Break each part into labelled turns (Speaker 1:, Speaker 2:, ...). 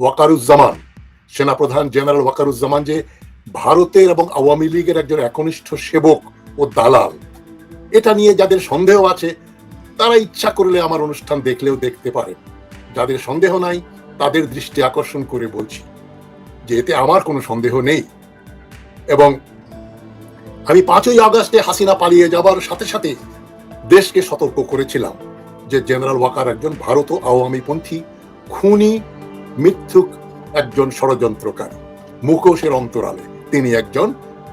Speaker 1: ওয়াকারুজ্জামান, সেনাপ্রধান জেনারেল ওয়াকারুজ্জামান যে ভারতের এবং আওয়ামী লীগের একজন একনিষ্ঠ সেবক ও দালাল, এটা নিয়ে যাদের সন্দেহ আছে তারা ইচ্ছা করলে আমার অনুষ্ঠান দেখলেও দেখতে পারে। যাদের সন্দেহ নাই তাদের দৃষ্টি আকর্ষণ করে বলছি যে এতে আমার কোনো সন্দেহ নেই। এবং আমি 5ই আগস্টে হাসিনা পালিয়ে যাবার সাথে সাথে দেশকে সতর্ক করেছিলাম যে জেনারেল ওয়াকার একজন ভারত ও আওয়ামীপন্থী খুনি, মিথ্যুক একজন ষড়যন্ত্রকারী, মুখোশের অন্তরালে তিনি একজন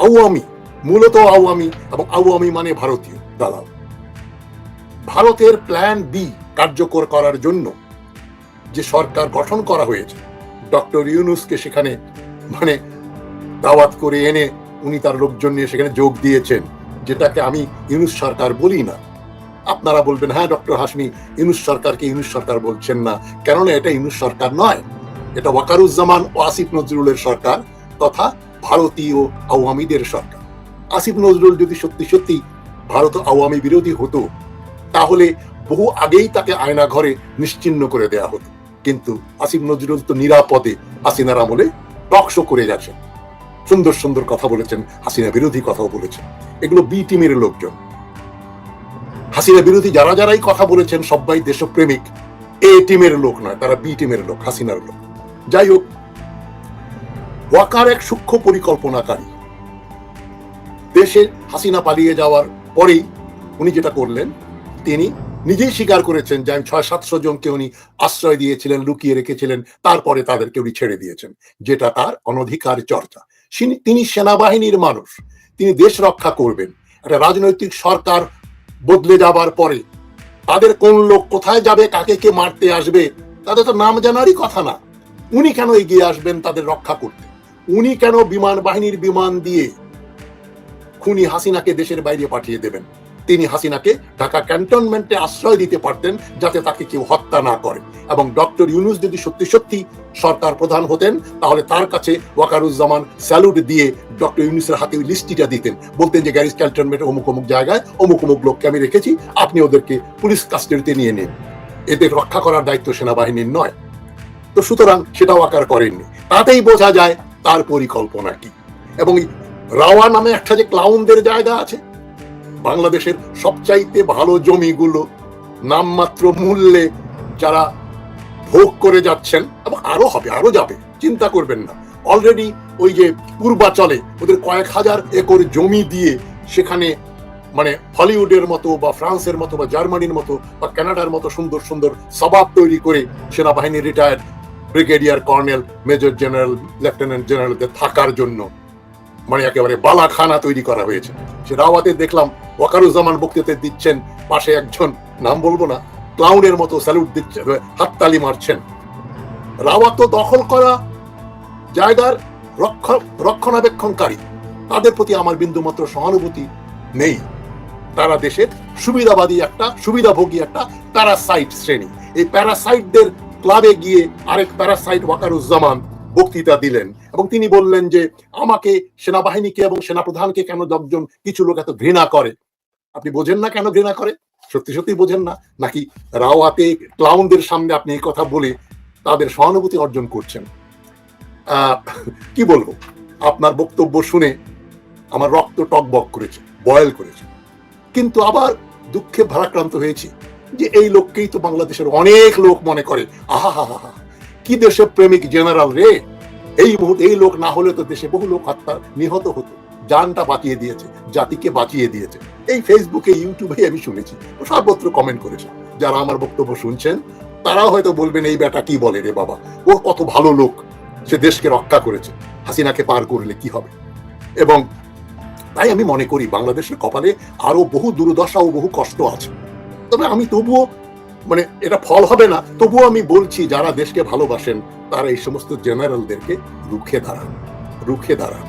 Speaker 1: আওয়ামী, মূলত আওয়ামী, এবং আওয়ামী মানে ভারতীয় দালাল। ভারতের প্ল্যান বি কার্যকর করার জন্য যে সরকার গঠন করা হয়েছে, ডক্টর ইউনূসকে সেখানে মানে দাওয়াত করে এনে উনি তার লোকজন নিয়ে সেখানে যোগ দিয়েছেন, যেটাকে আমি ইউনূস সরকার বলি না। আপনারা বলবেন হ্যাঁ ডক্টর হাশমি ইউনূস সরকারকে ইউনূস সরকার বলছেন না, কেননা এটা ইউনূস সরকার নয়, এটা ওয়াকারুজ্জামান ও আসিফ নজরুলের সরকার তথা ভারতীয় আওয়ামীদের সরকার। আসিফ নজরুল যদি সত্যি সত্যি ভারত আওয়ামী বিরোধী হতো তাহলে বহু আগেই তাকে আয়না ঘরে নিশ্চিহ্ন করে দেয়া হতো, কিন্তু আসিফ নজরুল তো নিরাপদে হাসিনার আমলে টক শো করে যাচ্ছেন, সুন্দর সুন্দর কথা বলেছেন, হাসিনা বিরোধী কথাও বলেছেন। এগুলো বি টিমের লোকজন। হাসিনা বিরোধী যারা যারাই কথা বলেছেন সবাই দেশপ্রেমিক, এ টিমের লোক নয়, তারা বি টিমের লোক, হাসিনার লোক। যাই হোক, ওয়াকার এক সূক্ষ্ম পরিকল্পনাকারী। দেশে হাসিনা পালিয়ে যাওয়ার পরেই উনি যেটা করলেন, তিনি নিজেই স্বীকার করেছেন যে আমি 600-700 জনকে উনি আশ্রয় দিয়েছিলেন, লুকিয়ে রেখেছিলেন, তারপরে তাদেরকে উনি ছেড়ে দিয়েছেন, যেটা তার অনধিকার চর্চা। তিনি সেনাবাহিনীর মানুষ, তিনি দেশ রক্ষা করবেন। একটা রাজনৈতিক সরকার বদলে যাবার পরে তাদের কোন লোক কোথায় যাবে, কাকে কে মারতে আসবে, তাদের তো নাম জানারই কথা না। উনি কেন এগিয়ে আসবেন তাদের রক্ষা করতে? উনি কেন বিমান বাহিনীর বিমান দিয়ে খুনি হাসিনাকে দেশের বাইরে পাঠিয়ে দেবেন? তিনি হাসিনাকে ঢাকা ক্যান্টনমেন্টে আশ্রয় দিতে পারতেন যাতে তাকে কেউ হত্যা না করে। এবং ডক্টর ইউনূস যদি সত্যি সত্যি সরকার প্রধান হতেন তাহলে তার কাছে ওয়াকারুজ্জামান স্যালুট দিয়ে ডক্টর ইউনূসের হাতে ওই লিস্টিটা দিতেন, বলতেন যে গ্যারিস ক্যান্টনমেন্টে অমুক অমুক জায়গায় অমুক অমুক লোককে আমি রেখেছি, আপনি ওদেরকে পুলিশ কাস্টাডিতে নিয়ে নিন, এদের রক্ষা করার দায়িত্ব সেনাবাহিনীর নয়। তো সুতরাং সেটা ওয়াকার করেননি। তাতেই বোঝা যায় তার পরিকল্পনা কি। এবং রাওয়া নামে একটা যে ক্লাউনদের জায়গা আছে, বাংলাদেশের সবচাইতে ভালো জমিগুলো নামমাত্র মূল্যে যারা ভোগ করে যাচ্ছেন, এবং আরো হবে, আরো যাবে, চিন্তা করবেন না। অলরেডি ওই যে পূর্বাচলে ওদের কয়েক হাজার একর জমি দিয়ে সেখানে মানে হলিউডের মতো বা ফ্রান্সের মতো বা জার্মানির মতো বা কানাডার মতো সুন্দর সুন্দর সবাব তৈরি করে সেনাবাহিনীর retired brigadier colonel, major general, lieutenant জেনারেলদের থাকার জন্য মানে একেবারে বালাখানা তৈরি করা হয়েছে। সে রাওয়াতে দেখলাম ওয়াকারুজ্জামান বক্তৃতা দিচ্ছেন, পাশে একজন নাম বলবো না ক্লাউনের মতো স্যালুট দিচ্ছেন, হাততালি মারছেন। রাওয়াত তো দখল করা জায়গার রক্ষণাবেক্ষণকারী, তাদের প্রতি আমার বিন্দুমাত্র সহানুভূতি নেই। তারা দেশের সুবিধাবাদী একটা, সুবিধাভোগী একটা প্যারাসাইট শ্রেণী। এই প্যারাসাইটদের ক্লাবে গিয়ে আরেক প্যারাসাইট ওয়াকারুজ্জামান বক্তৃতা দিলেন এবং তিনি বললেন যে আমাকে, সেনাবাহিনীকে এবং সেনাপ্রধানকে কেন লোকজন, কিছু লোক এত ঘৃণা করে। আপনি বোঝেন না কেন ঘৃণা করে? সত্যি সত্যি বোঝেন না, নাকি রাওয়াতে ক্লাউনদের সামনে আপনি এই কথা বলে তাদের সহানুভূতি অর্জন করছেন? কি বলবো, আপনার বক্তব্য শুনে আমার রক্ত টকবক করেছে, বয়েল করেছে। কিন্তু আবার দুঃখে ভারাক্রান্ত হয়েছি যে এই লোককেই তো বাংলাদেশের অনেক লোক মনে করে আহা হা হা, কি দেশপ্রেমিক জেনারেল রে, এই মুহূর্তে এই লোক না হলে তো দেশে বহু লোক হত্যা নিহত হতো, জানটা বাঁচিয়ে দিয়েছে, জাতিকে বাঁচিয়ে দিয়েছে। এই ফেসবুকে, ইউটিউবে আমি শুনেছি, সর্বত্র কমেন্ট করেছে। যারা আমার বক্তব্য শুনছেন তারাও হয়তো বলবেন এই বেটা কি বলে রে বাবা, ও কত ভালো লোক, সে দেশকে রক্ষা করেছে, হাসিনাকে পার করলে কি হবে। এবং তাই আমি মনে করি বাংলাদেশের কপালে আরো বহু দুর্দশা ও বহু কষ্ট আছে। তবে আমি তবুও মানে এটা ফল হবে না, তবুও আমি বলছি যারা দেশকে ভালোবাসেন তারা এই সমস্ত জেনারেলদেরকে রুখে দাঁড়ান, রুখে দাঁড়ান।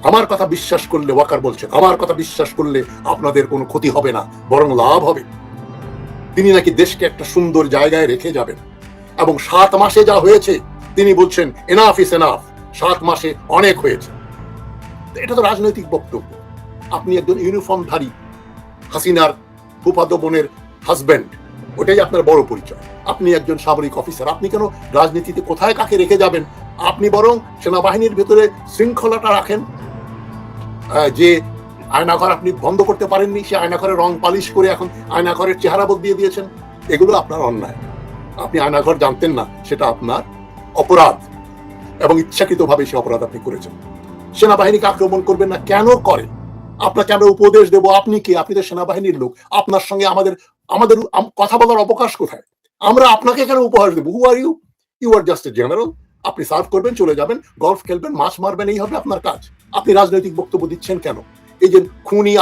Speaker 1: আমার কথা বিশ্বাস করলে, ওয়াকার বলছেন, আমার কথা বিশ্বাস করলে আপনাদের কোনো ক্ষতি হবে না, বরং লাভ হবে। তিনি নাকি দেশকে একটা সুন্দর জায়গায় রেখে যাবেন। এবং 7 মাসে যা হয়েছে তিনি বলছেন এনাফ ইজ এনাফ, 7 মাসে অনেক হয়েছে। এটা তো রাজনৈতিক বক্তব্য। আপনি একজন ইউনিফর্মধারী হাসিনার ফুফাতো বোনের হাজবেন্ড, ওটাই আপনার বড় পরিচয়। আপনি একজন সামরিক অফিসার, আপনি কেন রাজনীতিতে কোথায় কাকে রেখে যাবেন? আপনি বরং সেনাবাহিনীর ভেতরে শৃঙ্খলাটা রাখেন। যে আয়নাঘর আপনি বন্ধ করতে পারেননি, সে আয়নাঘরে রং পালিশ করে এখন আয়নাঘরের চেহারা বদলিয়ে দিয়েছেন, এগুলো আপনার অন্যায়। আপনি আয়নাঘর জানতেন না, সেটা আপনার অপরাধ, এবং ইচ্ছাকৃতভাবে সে অপরাধ আপনি করেছেন। সেনাবাহিনীকে আক্রমণ করবেন না, কেন করে? আপনাকে আমরা উপদেশ দেব, আপনি কি? আপনি তো সেনাবাহিনীর লোক, আপনার সঙ্গে আমাদের আমাদের কথা বলার অবকাশ কোথায়? আমরা আপনাকে কেন উপহাস দেবো? Who are you? You are just a general. আপনি সার্ভ করবেন, চলে যাবেন, গলফ খেলবেন, মাছ মারবেন, এই হবে আপনার কাজ। আপনি রাজনৈতিক বক্তব্য দিচ্ছেন কেন? এই যে খুনি,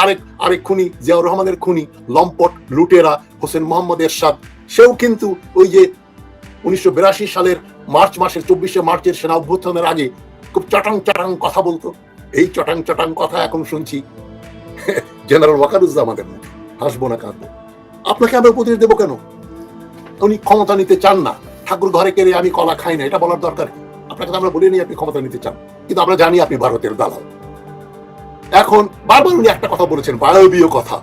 Speaker 1: আরেক খুনি, জিয়াউর রহমানের খুনি, লম্পট লুটেরা হোসেন মোহাম্মদ এরশাদ, সেও কিন্তু ওই যে 1982 সালের মার্চ মাসের 24শে মার্চের সেনা অভ্যুত্থানের আগে খুব চটাং চটাং কথা বলতো। এই চটাং চটাং কথা এখন শুনছি জেনারেল ওয়াকারুজ্জামানের মুখে। হাসবো না কাঁদবো? আপনাকে আমি উপদেশ দেবো কেন? উনি ক্ষমতা নিতে চান না। ঠাকুর ঘরে কেড়ে আমি কলা খাই না, এটা বলার দরকার কি? আপনাকে তো আমরা বলিনি আপনি ক্ষমতা নিতে চান, কিন্তু আমরা জানি আপনি ভারতের দালাল। এখন বারবার উনি একটা কথা বলেছেন, বায়বীয় কথা,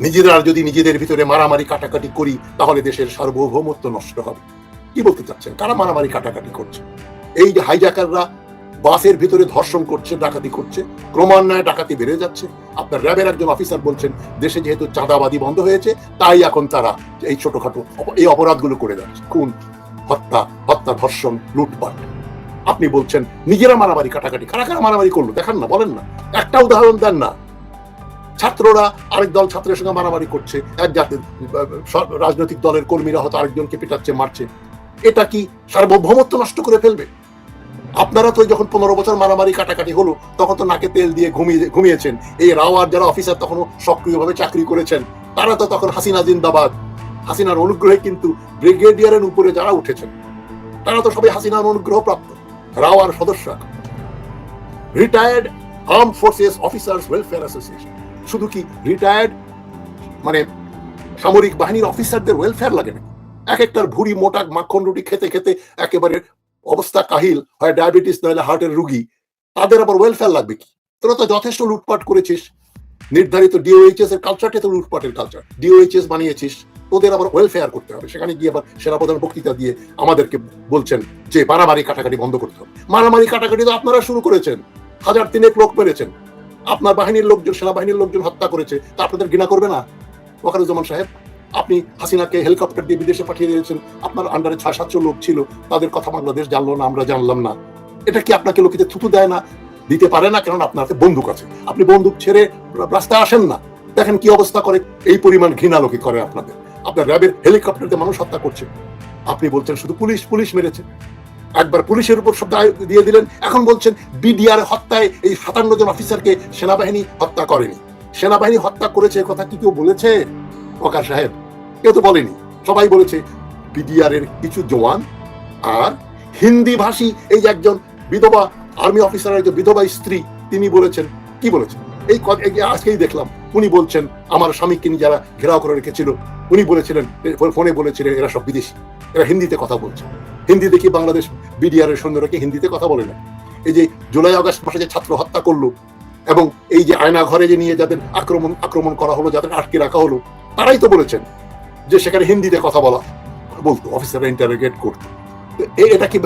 Speaker 1: নিজেরা যদি নিজেদের ভিতরে মারামারি কাটাকাটি করি তাহলে দেশের সার্বভৌমত্ব নষ্ট হবে। কি বলতে চাচ্ছেন? কারা মারামারি কাটাকাটি করছে? এই যে হাইজাকাররা বাসের ভিতরে ধর্ষণ করছে, ডাকাতি করছে, ক্রমান্বয়ে ডাকাতি বেড়ে যাচ্ছে। আপনার র্যাবের একজন অফিসার বলছেন দেশে যেহেতু চাঁদাবাদি বন্ধ হয়েছে তাই এখন তারা এই ছোটখাটো এই অপরাধগুলো করে যাচ্ছে, খুন, হত্যা, ধর্ষণ, লুটপাট। আপনি বলছেন নিজেরা মারামারি কাটাকাটি। কারা কারা মারামারি করলো দেখান না, বলেন না, একটা উদাহরণ দেন না। ছাত্ররা আরেক দল ছাত্রের সঙ্গে মারামারি করছে, এক জাতীয় রাজনৈতিক দলের কর্মীরা হয়তো আরেকজনকে পিটাচ্ছে, মারছে। এটা কি সার্বভৌমত্ব নষ্ট করে ফেলবে? আপনারা তো যখন 15 বছর মারামারি কাটাকাটি হলো তখন তো নাকে তেল দিয়ে ঘুমিয়েছেন। এই রাওয়ার যারা অফিসার তখনও সক্রিয়ভাবে চাকরি করেছেন, তারা তো তখন হাসিনা জিন্দাবাদ, হাসিনার অনুগ্রহে কিন্তু ব্রিগেডিয়ারের উপরে যারা উঠেছেন তারা তো সবাই হাসিনার অনুগ্রহ প্রাপ্ত রাওয়ার সদস্য। Retired arm forces officers welfare association, শুধু কি রিটায়ার্ড মানে সামরিক বাহিনীর অফিসারদের ওয়েলফেয়ার লাগে না? এক একটার ভুড়ি মোটা মাখন রুটি খেতে খেতে একেবারে অবস্থা কাহিল, হয় ডায়াবেটিস নইলে হার্টের রুগী, তাদের আবার ওয়েলফেয়ার লাগবে কি? তোরা তো যথেষ্ট লুটপাট করেছিস, নির্ধারিত ডিওএইচএস এর কালচারটা তো লুটপাটের কালচার, ডিওএইচএস বানিয়েছিস, তোদের আবার ওয়েলফেয়ার করতে হবে। সেখানে গিয়ে আবার সেনাপ্রধান বক্তৃতা দিয়ে আমাদেরকে বলছেন যে মারামারি কাটাকাটি বন্ধ করতে হবে। মারামারি কাটাকাটি তো আপনারা শুরু করেছেন, 1000 লোক মেরেছেন, আপনার বাহিনীর লোকজন, সেনাবাহিনীর লোকজন হত্যা করেছে, তা আপনাদের ঘৃণা করবে না? ওয়াকারুজ্জামান সাহেব, আপনি হাসিনাকে হেলিকপ্টার দিয়ে বিদেশে পাঠিয়ে দিয়েছেন, আপনার আন্ডারে 600-700 লোক ছিল, তাদের কথা বাংলাদেশ জানলো না, আমরা জানলাম না। এটা কি আপনাকে লোকেতে থুতু দেয় না? দিতে পারে না, কারণ আপনার বন্দুক আছে। আপনি বন্দুক ছেড়ে রাস্তায় আসেন না, দেখেন কি অবস্থা করে। এই পরিমাণ ঘৃণা লোকে করে আপনাদের। আপনার র্যাবের হেলিকপ্টার দিয়ে মানুষ হত্যা করছে, আপনি বলছেন শুধু পুলিশ পুলিশ মেরেছে। একবার পুলিশের উপর সব দায় দিয়ে দিলেন, এখন বলছেন বিডিআর হত্যায় এই 57 জন অফিসারকে সেনাবাহিনী হত্যা করেনি। সেনাবাহিনী হত্যা করেছে কথা কি কেউ বলেছে? ওয়াকার সাহেব, কেউ তো বলেনি। সবাই বলেছে বিডিআর এর কিছু জওয়ান আর হিন্দি ভাষী এই যে একজন বিধবা আর্মি অফিসারের যে বিধবা স্ত্রী, তিনি বলেছেন। কি বলেছেন? এই আজকেই দেখলাম উনি বলছেন আমার স্বামীকে নিয়ে যারা ঘেরাও করে রেখেছিল, উনি বলেছিলেন, ফোনে বলেছিলেন এরা সব বিদেশি, এরা হিন্দিতে কথা বলছে। হিন্দি দেখি বাংলাদেশ বিডিআর এর সৈন্যরা কি হিন্দিতে কথা বলে না? এই যে জুলাই আগস্ট মাসে যে ছাত্র হত্যা করলো এবং এই যে আয়না ঘরে যে নিয়ে যাদের আক্রমণ করা হলো, যাদের আটকে রাখা হলো, তারাই তো বলেছেন যে সেখানে হিন্দিতে কথা বলতো, অফিসাররা ইন্টারোগেট করতো। এটা কি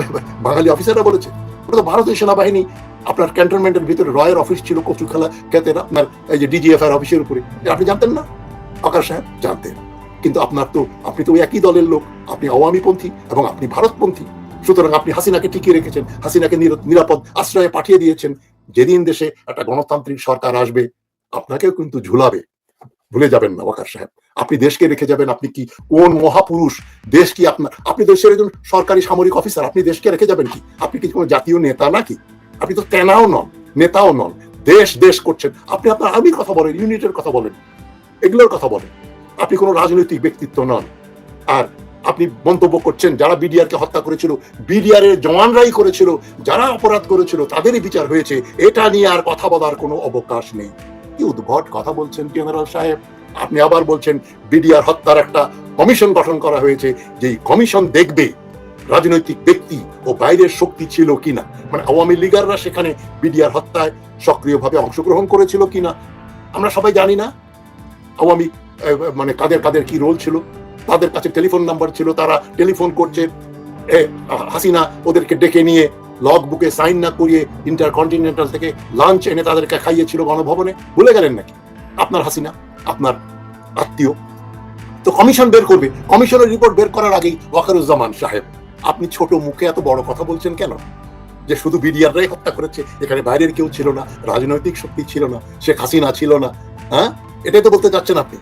Speaker 1: বাঙালি অফিসাররা বলেছে? ওটা তো ভারতীয় সেনাবাহিনী। আপনার ক্যান্টনমেন্টের ভিতরে রয়ের অফিস ছিল কচুখালা ক্ষেতের, আপনার এই যে ডিজিএফআই অফিসের উপরে। আপনি জানতেন না? আকাশ সাহেব জানতেন, কিন্তু আপনি তো একই দলের লোক, আপনি আওয়ামীপন্থী এবং আপনি ভারতপন্থী। সুতরাং আপনি হাসিনাকে টিকিয়ে রেখেছেন, হাসিনাকে নিরাপদ আশ্রয়ে পাঠিয়ে দিয়েছেন। যেদিন দেশে একটা গণতান্ত্রিক সরকার আসবে আপনাকেও কিন্তু ঝুলাবে, ভুলে যাবেন না ওয়াকার সাহেব। আপনি দেশকে রেখে যাবেন, আপনি কি কোন মহাপুরুষ? দেশ কি আপনার? আপনি দেশের একজন সরকারি সামরিক অফিসার, আপনি দেশকে রেখে যাবেন কি? আপনি কি কোনো জাতীয় নেতা নাকি? আপনি তো তেনাও নন, নেতাও নন। দেশ করছেন আপনি, আপনার আর্মির কথা বলেন, ইউনিটের কথা বলেন, এগুলোর কথা বলেন। আপনি কোনো রাজনৈতিক ব্যক্তিত্ব নন। আর আপনি মন্তব্য করছেন যারা বিডিআর কে হত্যা করেছিল, বিডিআর এর জওয়ানরাই করেছিল, যারা অপরাধ করেছিল তাদেরই বিচার হয়েছে, এটা নিয়ে আর কথা বলার কোনো অবকাশ নেই। কি উদ্ভট কথা বলছেন জেনারেল সাহেব। আপনি আবার বলছেন বিডিআর হত্যার একটা কমিশন গঠন করা হয়েছে, যে কমিশন দেখবে রাজনৈতিক ব্যক্তি ও বাইরের শক্তি ছিল কিনা, মানে আওয়ামী লীগাররা সেখানে বিডিআর হত্যায় সক্রিয়ভাবে অংশগ্রহণ করেছিল কিনা। আমরা সবাই জানি না আওয়ামী মানে কাদের কি রোল ছিল। তাদের কাছে টেলিফোন নাম্বার ছিল, তারা টেলিফোন করছে, হাসিনা ওদেরকে ডেকে নিয়ে লগ বুকে সাইন না করিয়ে ইন্টারকন্টিনেন্টাল থেকে লাঞ্চ এনে তাদেরকে খাইয়েছিল গণভবনে। ভুলে গেলেন নাকি? আপনার হাসিনা, আপনার আত্মীয়। তো কমিশন বের করবে, কমিশনের রিপোর্ট বের করার আগেই ওয়াকারুজ্জামান সাহেব আপনি ছোট মুখে এত বড় কথা বলছেন কেন? যে শুধু বিডিআররাই হত্যা করেছে, এখানে বাইরের কেউ ছিল না, রাজনৈতিক শক্তি ছিল না, শেখ হাসিনা ছিল না, হ্যাঁ? এটাই তো বলতে চাচ্ছেন আপনি।